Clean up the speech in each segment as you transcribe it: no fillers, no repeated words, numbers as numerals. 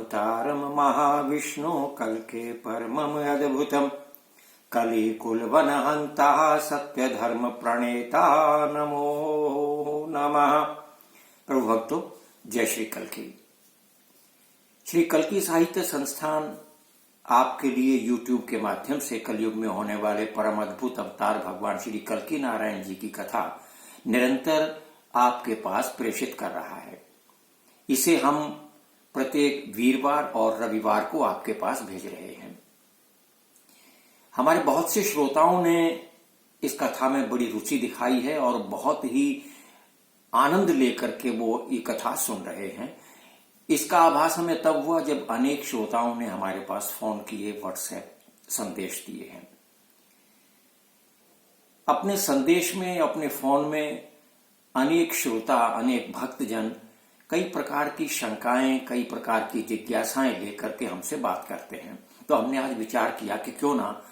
अवतारम महाविष्णु कल्के परमम अद्भुतम कलिकुलवन हंता सत्य धर्म प्रणेता नमो नमः। प्रभु भक्तों, जय श्री कल्की। श्री कल्की साहित्य संस्थान आपके लिए YouTube के माध्यम से कलयुग में होने वाले परम अद्भुत अवतार भगवान श्री कल्की नारायण जी की कथा निरंतर आपके पास प्रेषित कर रहा है। इसे हम प्रत्येक वीरवार और रविवार को आपके पास भेज रहे हैं। हमारे बहुत से श्रोताओं ने इस कथा में बड़ी रुचि दिखाई है और बहुत ही आनंद लेकर के वो ये कथा सुन रहे हैं। इसका आभास हमें तब हुआ जब अनेक श्रोताओं ने हमारे पास फोन किए, व्हाट्सएप संदेश दिए हैं। अपने संदेश में, अपने फोन में अनेक श्रोता, अनेक भक्तजन कई प्रकार की शंकाएं, कई प्रकार की जिज्ञासाएं लेकर के हमसे बात करते हैं। तो हमने आज विचार किया कि क्यों ना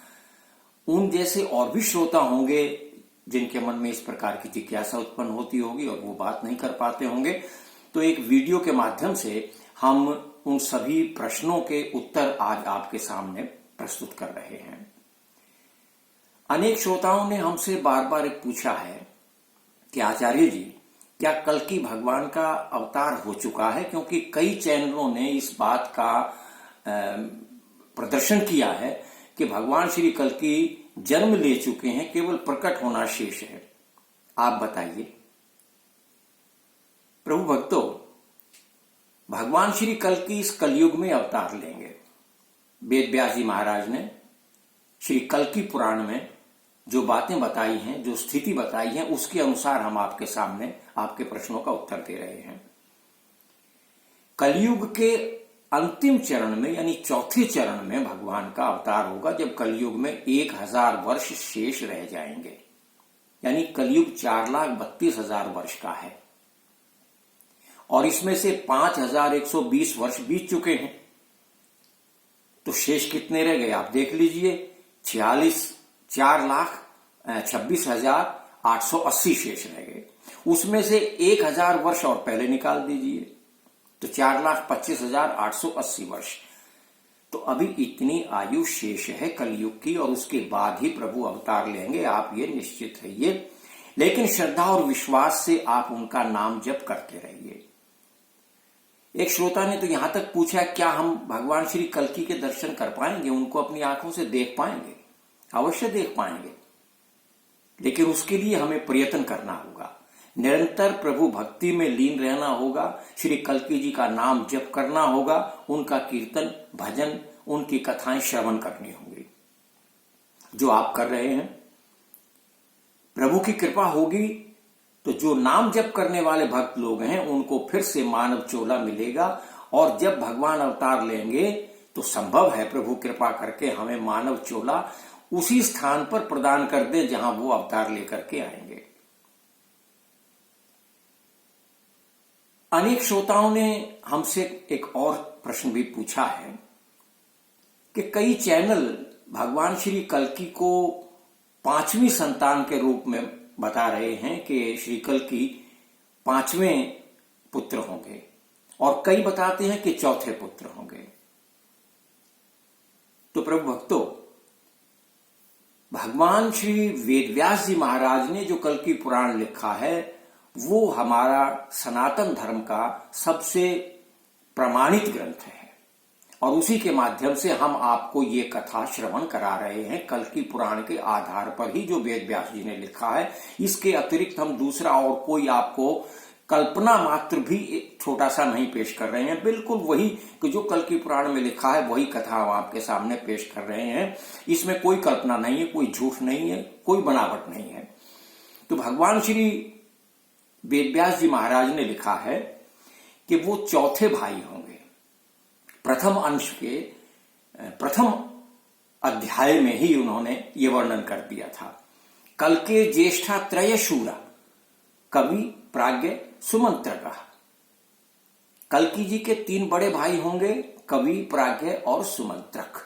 उन जैसे और भी श्रोता होंगे जिनके मन में इस प्रकार की जिज्ञासा उत्पन्न होती होगी और वो बात नहीं कर पाते होंगे, तो एक वीडियो के माध्यम से हम उन सभी प्रश्नों के उत्तर आज आपके सामने प्रस्तुत कर रहे हैं। अनेक श्रोताओं ने हमसे बार बार पूछा है कि आचार्य जी, क्या कल्की भगवान का अवतार हो चुका है? क्योंकि कई चैनलों ने इस बात का प्रदर्शन किया है कि भगवान श्री कल्की जन्म ले चुके हैं, केवल प्रकट होना शेष है। आप बताइए। प्रभु भक्तों, भगवान श्री कल्की इस कलयुग में अवतार लेंगे। वेद व्यास जी महाराज ने श्री कल्की पुराण में जो बातें बताई हैं, जो स्थिति बताई है, उसके अनुसार हम आपके सामने आपके प्रश्नों का उत्तर दे रहे हैं। कलयुग के अंतिम चरण में यानी चौथे चरण में भगवान का अवतार होगा, जब कलयुग में 1000 वर्ष शेष रह जाएंगे। यानी कलयुग 4,32,000 वर्ष का है और इसमें से 5,120 वर्ष बीत चुके हैं। तो शेष कितने रह गए आप देख लीजिए। 4,26,880 शेष रह गए। उसमें से 1000 वर्ष और पहले निकाल दीजिए तो 4,25,880 वर्ष। तो अभी इतनी आयु शेष है कलयुग की और उसके बाद ही प्रभु अवतार लेंगे, आप ये निश्चित रहिए। लेकिन श्रद्धा और विश्वास से आप उनका नाम जप करते रहिए। एक श्रोता ने तो यहां तक पूछा, क्या हम भगवान श्री कल्की के दर्शन कर पाएंगे? उनको अपनी आंखों से देख पाएंगे? अवश्य देख पाएंगे, लेकिन उसके लिए हमें प्रयत्न करना होगा। निरंतर प्रभु भक्ति में लीन रहना होगा, श्री कल्की जी का नाम जप करना होगा, उनका कीर्तन, भजन, उनकी कथाएं श्रवण करनी होंगी, जो आप कर रहे हैं। प्रभु की कृपा होगी तो जो नाम जप करने वाले भक्त लोग हैं उनको फिर से मानव चोला मिलेगा और जब भगवान अवतार लेंगे तो संभव है प्रभु कृपा करके हमें मानव चोला उसी स्थान पर प्रदान कर दे जहां वो अवतार लेकर के आएंगे। अनेक श्रोताओं ने हमसे एक और प्रश्न भी पूछा है कि कई चैनल भगवान श्री कल्की को 5वीं संतान के रूप में बता रहे हैं कि श्री कल्की 5वें पुत्र होंगे और कई बताते हैं कि 4थे पुत्र होंगे। तो प्रभु भक्तों, भगवान श्री वेदव्यास जी महाराज ने जो कल्की पुराण लिखा है वो हमारा सनातन धर्म का सबसे प्रमाणित ग्रंथ है और उसी के माध्यम से हम आपको ये कथा श्रवण करा रहे हैं। कल्की पुराण के आधार पर ही जो वेद व्यास जी ने लिखा है, इसके अतिरिक्त हम दूसरा और कोई आपको कल्पना मात्र भी छोटा सा नहीं पेश कर रहे हैं। बिल्कुल वही कि जो कल्की पुराण में लिखा है वही कथा हम आपके सामने पेश कर रहे हैं। इसमें कोई कल्पना नहीं है, कोई झूठ नहीं है, कोई बनावट नहीं है। तो भगवान श्री वेदव्यास जी महाराज ने लिखा है कि वो 4थे भाई होंगे। प्रथम अंश के प्रथम अध्याय में ही उन्होंने ये वर्णन कर दिया था। कल्के ज्येष्ठा त्रय शूरा कवि प्राज्ञ सुमंत्रक। कल्की जी के 3 बड़े भाई होंगे, कवि, प्राज्ञ और सुमंत्रक।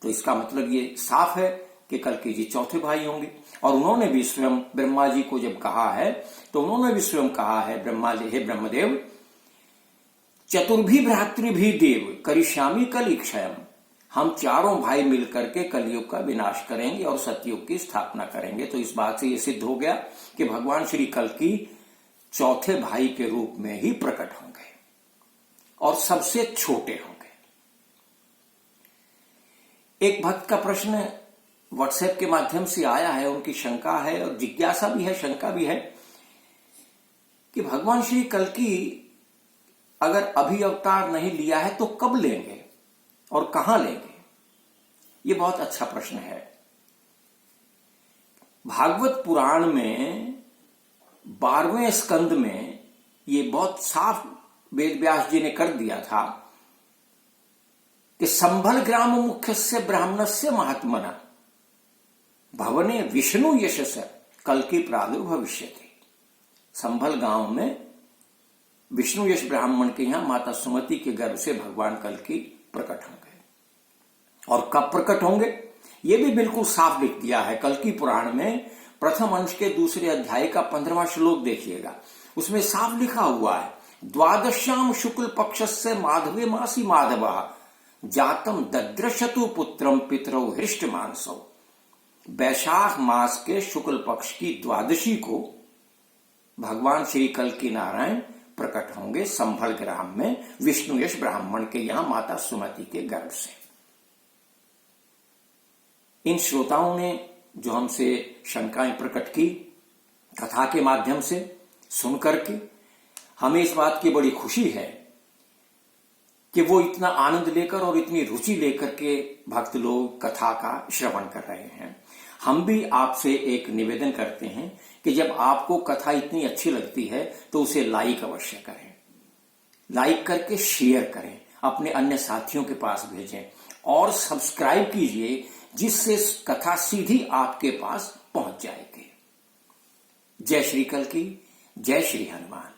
तो इसका मतलब ये साफ है कि कल्की जी 4थे भाई होंगे। और उन्होंने भी स्वयं ब्रह्मा जी को जब कहा है तो उन्होंने भी स्वयं कहा है, ब्रह्मा जी, हे ब्रह्मदेव, चतुर्भी भ्रातृभी देव करिष्यामि कली क्षयम। हम चारों भाई मिलकर के कलयुग का विनाश करेंगे और सतयुग की स्थापना करेंगे। तो इस बात से यह सिद्ध हो गया कि भगवान श्री कल्कि चौथे भाई के रूप में ही प्रकट होंगे और सबसे छोटे होंगे। एक भक्त का प्रश्न व्हाट्सएप के माध्यम से आया है, उनकी शंका है और जिज्ञासा भी है, शंका भी है कि भगवान श्री कल्कि अगर अभी अवतार नहीं लिया है तो कब लेंगे और कहां लेंगे? यह बहुत अच्छा प्रश्न है। भागवत पुराण में 12वें स्कंद में यह बहुत साफ वेद व्यास जी ने कर दिया था कि संभल ग्राम मुख्यस्य ब्राह्मणस्य महात्मना भवने विष्णु यशस कल्कि प्रादुर्भविष्यति। संभल गांव में विष्णु यश ब्राह्मण के यहां माता सुमति के गर्भ से भगवान कल्कि प्रकट होंगे। और कब प्रकट होंगे यह भी बिल्कुल साफ लिख दिया है कल्कि पुराण में। प्रथम अंश के दूसरे अध्याय का 15वां श्लोक देखिएगा, उसमें साफ लिखा हुआ है, द्वादश्याम शुक्ल पक्षस्य माधवे मासी माधव जातम दद्रशतु पुत्रम पितरौ हृष्ट मानसौ। वैशाख मास के शुक्ल पक्ष की द्वादशी को भगवान श्री कल्कि नारायण प्रकट होंगे संभल ग्राम में विष्णु यश ब्राह्मण के यहां माता सुमति के गर्भ से। इन श्रोताओं ने जो हमसे शंकाएं प्रकट की कथा के माध्यम से सुनकर के, हमें इस बात की बड़ी खुशी है कि वो इतना आनंद लेकर और इतनी रुचि लेकर के भक्त लोग कथा का श्रवण कर रहे हैं। हम भी आपसे एक निवेदन करते हैं कि जब आपको कथा इतनी अच्छी लगती है तो उसे लाइक अवश्य करें, लाइक करके शेयर करें, अपने अन्य साथियों के पास भेजें और सब्सक्राइब कीजिए जिससे कथा सीधी आपके पास पहुंच जाएगी। जय श्री कल्कि, जय श्री हनुमान।